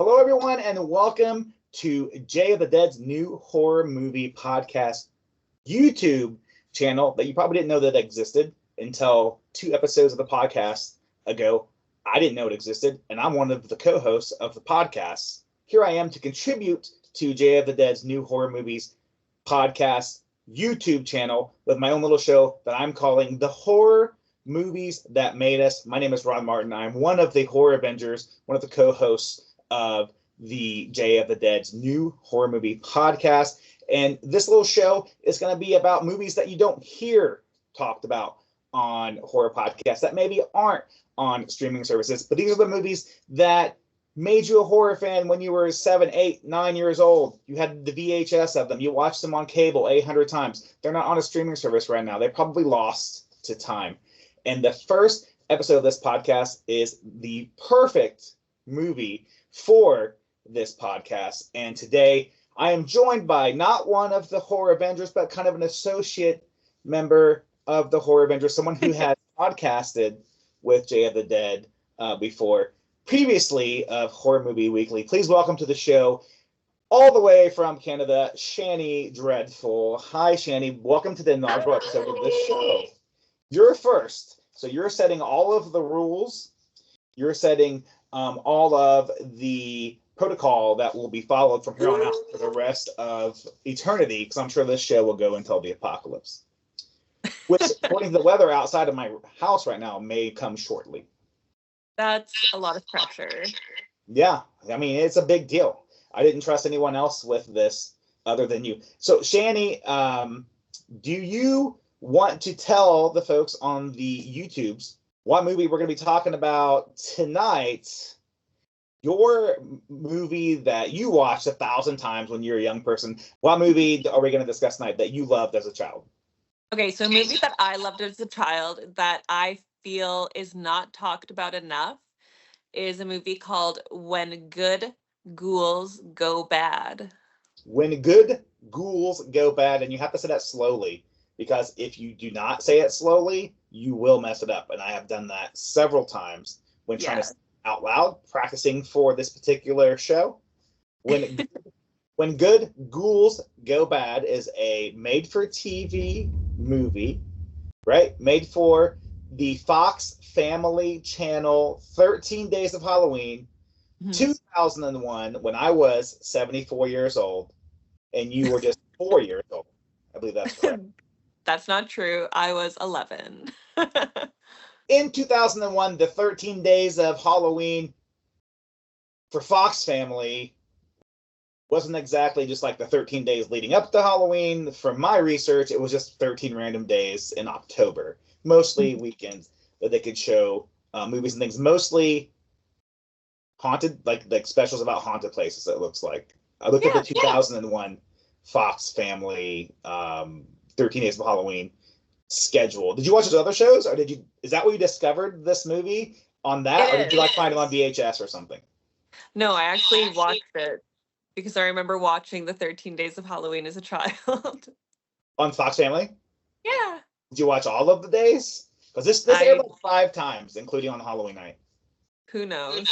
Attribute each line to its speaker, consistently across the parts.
Speaker 1: Hello, everyone, and welcome to Jay of the Dead's new horror movie podcast YouTube channel that you probably didn't know that existed until 2 episodes of the podcast ago. I didn't know it existed, and I'm one of the co-hosts of the podcast. Here I am to contribute to Jay of the Dead's new horror movies podcast YouTube channel with my own little show that I'm calling The Horror Movies That Made Us. My name is Ron Martin. I'm one of the Horror Avengers, one of the co-hosts of the Jay of the Dead's new horror movie podcast. And this little show is going to be about movies that you don't hear talked about on horror podcasts that maybe aren't on streaming services. But these are the movies that made you a horror fan when you were 7, 8, 9 years old. You had the VHS of them. You watched them on cable 800 times. They're not on a streaming service right now. They probably lost to time. And the first episode of this podcast is the perfect movie for this podcast. And today I am joined by not one of the Horror Avengers, but kind of an associate member of the Horror Avengers, someone who has podcasted with Jay of the Dead before, previously of Horror Movie Weekly. Please welcome to the show, all the way from Canada, Channy Dreadful. Hi, Channy. Welcome to the inaugural episode of this show. You're first, so you're setting all of the rules. You're setting all of the protocol that will be followed from here on out for the rest of eternity, because I'm sure this show will go until the apocalypse, which, according to the weather outside of my house right now, may come shortly.
Speaker 2: That's a lot of pressure.
Speaker 1: Yeah, I mean, it's a big deal. I didn't trust anyone else with this other than you. So, Channy, do you want to tell the folks on the YouTubes what movie we're going to be talking about tonight? Your movie that you watched 1,000 times when you were a young person. What movie are we going to discuss tonight that you loved as a child?
Speaker 2: Okay, so a movie that I loved as a child that I feel is not talked about enough is a movie called When Good Ghouls Go Bad.
Speaker 1: When Good Ghouls Go Bad, and you have to say that slowly, because if you do not say it slowly, you will mess it up. And I have done that several times when trying to say it out loud, practicing for this particular show. When Good Ghouls Go Bad is a made-for-TV movie, right? Made for the Fox Family Channel, 13 Days of Halloween, 2001, when I was 74 years old, and you were just 4 years old. I believe that's correct.
Speaker 2: That's not true. I was 11.
Speaker 1: In 2001, the 13 Days of Halloween for Fox Family wasn't exactly just like the 13 days leading up to Halloween. From my research, it was just 13 random days in October, mostly weekends that they could show movies and things, mostly haunted, like specials about haunted places, it looks like. I looked at the 2001 Fox Family 13 Days of Halloween schedule. Did you watch those other shows, or is that where you discovered this movie, on that, or did you find it on VHS or something?
Speaker 2: No, I actually watched it because I remember watching the 13 Days of Halloween as a child.
Speaker 1: On Fox Family?
Speaker 2: Yeah.
Speaker 1: Did you watch all of the days? Because this aired like 5 times, including on Halloween night.
Speaker 2: Who knows?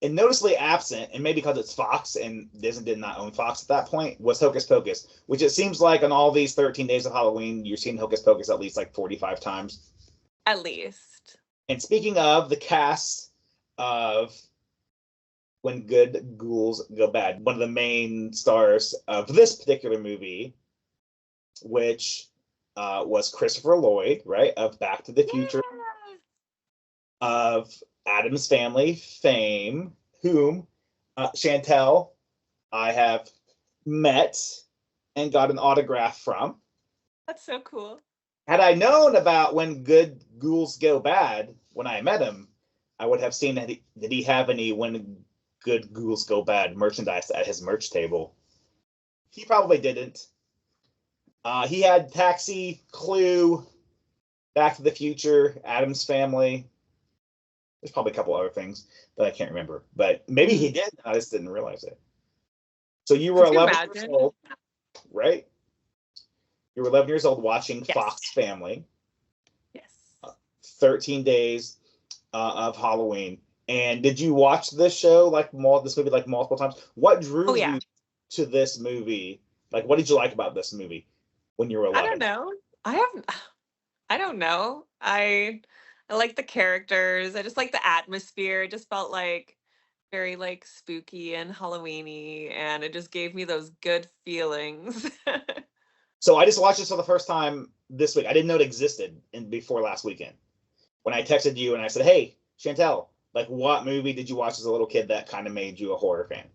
Speaker 1: And noticeably absent, and maybe because it's Fox and Disney did not own Fox at that point, was Hocus Pocus, which it seems like on all these 13 Days of Halloween, you're seeing Hocus Pocus at least like 45 times.
Speaker 2: At least.
Speaker 1: And speaking of the cast of When Good Ghouls Go Bad, one of the main stars of this particular movie, which was Christopher Lloyd, right, of Back to the Future, of Addams Family fame, whom Chantel I have met and got an autograph from.
Speaker 2: That's so cool.
Speaker 1: Had I known about When Good Ghouls Go Bad when I met him, I would have seen that did he have any When Good Ghouls Go Bad merchandise at his merch table. He probably didn't. He had Taxi, Clue, Back to the Future, Addams Family. There's probably a couple other things that I can't remember, but maybe he did. I just didn't realize it. So you were 11 years old, right? You were 11 years old watching Fox Family.
Speaker 2: Yes.
Speaker 1: 13 Days of Halloween. And did you watch this show this movie like multiple times? What
Speaker 2: Oh
Speaker 1: drew
Speaker 2: yeah.
Speaker 1: you to this movie? Like, what did you like about this movie when you were
Speaker 2: I don't
Speaker 1: 11?
Speaker 2: know. I don't know. I like the characters. I just like the atmosphere. It just felt like very like spooky and Halloweeny, and it just gave me those good feelings.
Speaker 1: So I just watched this for the first time this week. I didn't know it existed before last weekend. When I texted you and I said, "Hey, Chantel, like, what movie did you watch as a little kid that kind of made you a horror fan?"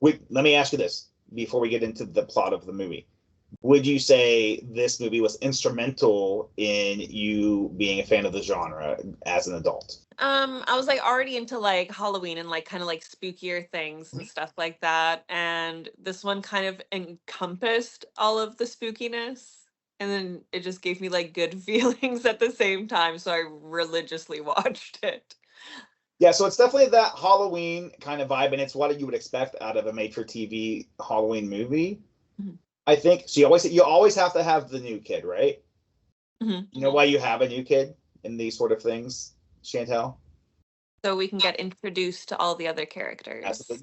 Speaker 1: Let me ask you this before we get into the plot of the movie. Would you say this movie was instrumental in you being a fan of the genre as an adult?
Speaker 2: I was like already into like Halloween and like kind of like spookier things and stuff like that. And this one kind of encompassed all of the spookiness. And then it just gave me like good feelings at the same time. So I religiously watched it.
Speaker 1: Yeah, so it's definitely that Halloween kind of vibe, and it's what you would expect out of a made-for-TV Halloween movie.
Speaker 2: Mhm.
Speaker 1: I think so. You always have to have the new kid, right?
Speaker 2: Mhm.
Speaker 1: You know why you have a new kid in these sort of things, Chantel?
Speaker 2: So we can get introduced to all the other
Speaker 1: Yeah, so
Speaker 2: characters.
Speaker 1: the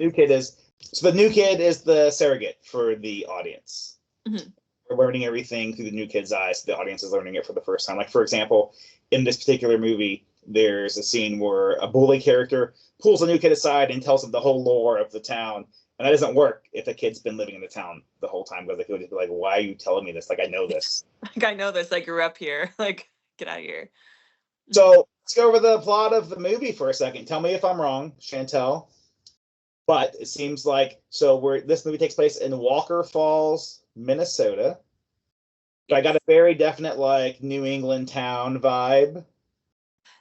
Speaker 1: new kid is the surrogate for the audience.
Speaker 2: Mhm.
Speaker 1: We're learning everything through the new kid's eyes. The audience is learning it for the first time. Like, for example, in this particular movie, there's a scene where a bully character pulls a new kid aside and tells him the whole lore of the town. And that doesn't work if the kid's been living in the town the whole time, because the kid would just be like, "Why are you telling me this? Like, I know this."
Speaker 2: Like I know this. I grew up here. Like get out of here. Mhm.
Speaker 1: So let's go over the plot of the movie for a second. Tell me if I'm wrong, Chantel. But it seems like this movie takes place in Walker Falls, Minnesota. But I got a very definite like New England town vibe.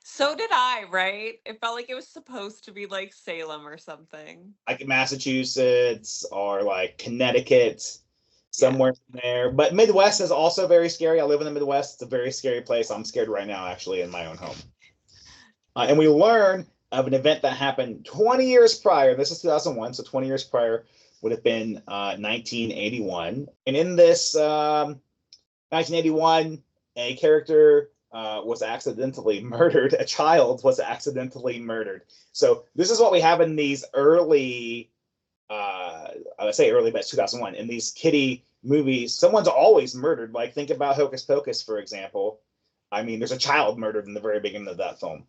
Speaker 2: So did I, right? It felt like it was supposed to be like Salem or something.
Speaker 1: Like Massachusetts or like Connecticut,
Speaker 2: Yeah.
Speaker 1: somewhere in there. But Midwest is also very scary. I live in the Midwest. It's a very scary place. I'm scared right now, actually, in my own home. And we learn of an event that happened 20 years prior. This is 2001, so 20 years prior would have been 1981. And in this 1981, a character was accidentally murdered. A child was accidentally murdered. So this is what we have in these early, I would say early, but it's 2001. In these kiddie movies, someone's always murdered. Like, think about Hocus Pocus, for example. I mean, there's a child murdered in the very beginning of that film.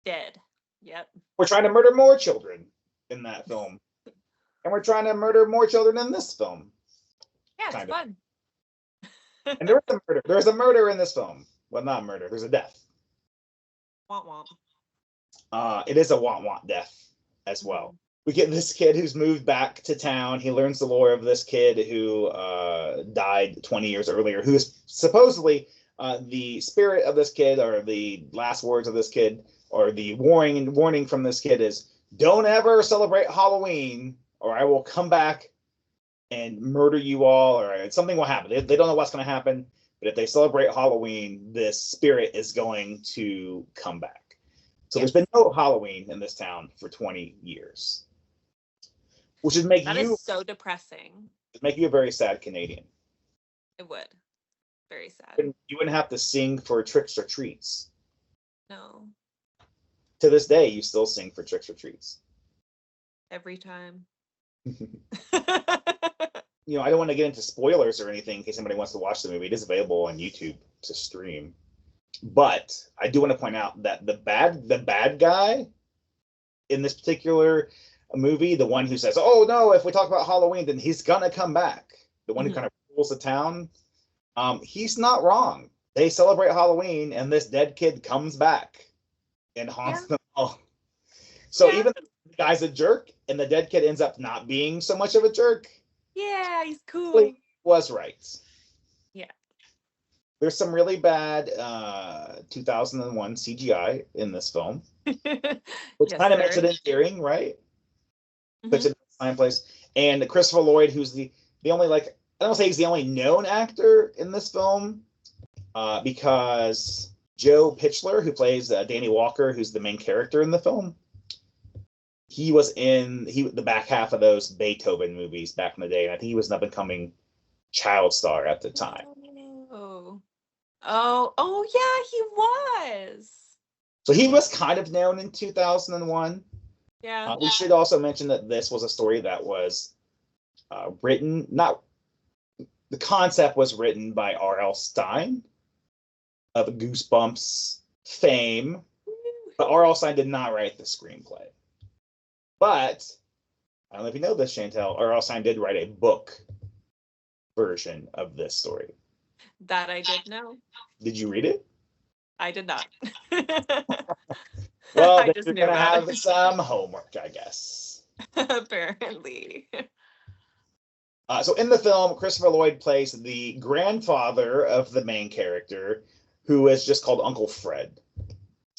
Speaker 2: Dead. Yep.
Speaker 1: We're trying to murder more children in that film. And we're trying to murder more children in this film.
Speaker 2: Yeah, it's
Speaker 1: Kind of.
Speaker 2: fun.
Speaker 1: And there is a murder. There's a murder in this film. Well, not murder. There's a death.
Speaker 2: Womp womp.
Speaker 1: It is a want death as well. We get this kid who's moved back to town. He learns the lore of this kid who died 20 years earlier, who is supposedly the spirit of this kid, or the last words of this kid, or the warning from this kid is, "Don't ever celebrate Halloween, or I will come back and murder you all," or something will happen. They don't know what's going to happen, but if they celebrate Halloween, this spirit is going to come back. So There's been no Halloween in this town for 20 years, which would
Speaker 2: That is so depressing.
Speaker 1: make you a very sad Canadian.
Speaker 2: It would. Very sad.
Speaker 1: You wouldn't have to sing for tricks or treats.
Speaker 2: No.
Speaker 1: To this day, you still sing for tricks or treats.
Speaker 2: Every time.
Speaker 1: I don't want to get into spoilers or anything in case somebody wants to watch the movie. It is available on YouTube to stream. But I do want to point out that the bad guy in this particular movie, the one who says, "Oh no, if we talk about Halloween, then he's gonna come back," the one who kind of rules the town, he's not wrong. They celebrate Halloween, and this dead kid comes back and haunts them all. So even the guy's a jerk, and the dead kid ends up not being so much of a jerk.
Speaker 2: Yeah, he's cool.
Speaker 1: He was right.
Speaker 2: Yeah.
Speaker 1: There's some really bad 2001 CGI in this film, which kind of makes it endearing, right? Puts it in the time place. And Christopher Lloyd, who's the only, like, I don't say he's the only known actor in this film, because Joe Pitchler, who plays Danny Walker, who's the main character in the film, he was in the back half of those Beethoven movies back in the day, and I think he was an up-and-coming child star at the time.
Speaker 2: Oh, yeah, he was.
Speaker 1: So he was kind of known in 2001.
Speaker 2: Yeah.
Speaker 1: We should also mention that this was a story that was written, not the concept was written by R.L. Stine of Goosebumps fame, but R.L. Stine did not write the screenplay. But I don't know if you know this, Chantel, R.L. Stine did write a book version of this story.
Speaker 2: That I did know.
Speaker 1: Did you read it?
Speaker 2: I did not.
Speaker 1: Well,
Speaker 2: I
Speaker 1: then
Speaker 2: just
Speaker 1: you're
Speaker 2: knew
Speaker 1: going to
Speaker 2: about
Speaker 1: have
Speaker 2: it.
Speaker 1: some homework, I guess.
Speaker 2: Apparently.
Speaker 1: So in the film, Christopher Lloyd plays the grandfather of the main character, who is just called Uncle Fred.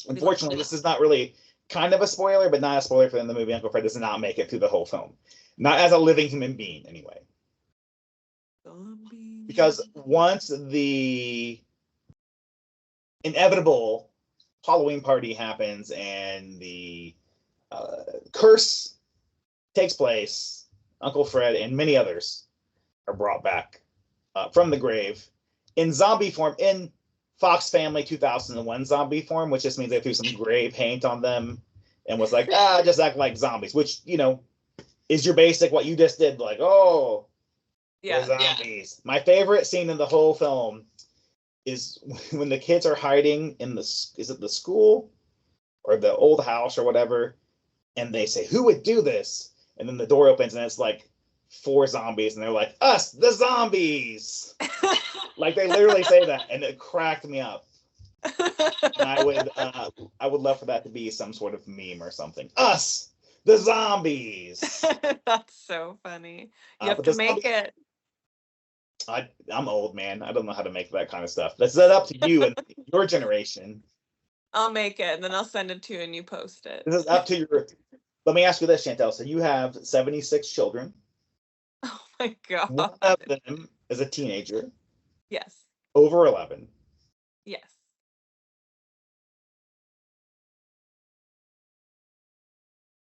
Speaker 1: Unfortunately, this is not really kind of a spoiler, but not a spoiler for them. The movie Uncle Fred does not make it through the whole film. Not as a living human being, anyway. Because once the inevitable Halloween party happens and the curse takes place, Uncle Fred and many others are brought back from the grave in zombie form, in Fox Family 2001 zombie form, which just means they threw some gray paint on them and was like, just act like zombies, which, is your basic what you just did, like, oh, yeah, zombies. Yeah. My favorite scene in the whole film is when the kids are hiding in is it the school or the old house or whatever, and they say, who would do this? And then the door opens and it's like 4 zombies, and they're like, us, the zombies. Like, they literally say that, and it cracked me up. And I would love for that to be some sort of meme or something. Us, the zombies.
Speaker 2: That's so funny. You have to make it.
Speaker 1: I'm old, man. I don't know how to make that kind of stuff. That's up to you and your generation.
Speaker 2: I'll make it, and then I'll send it to you, and you post it.
Speaker 1: This is up to your. Let me ask you this, Chantel. So you have 76 children.
Speaker 2: Oh my God.
Speaker 1: One of them is a teenager.
Speaker 2: Yes.
Speaker 1: Over 11.
Speaker 2: Yes.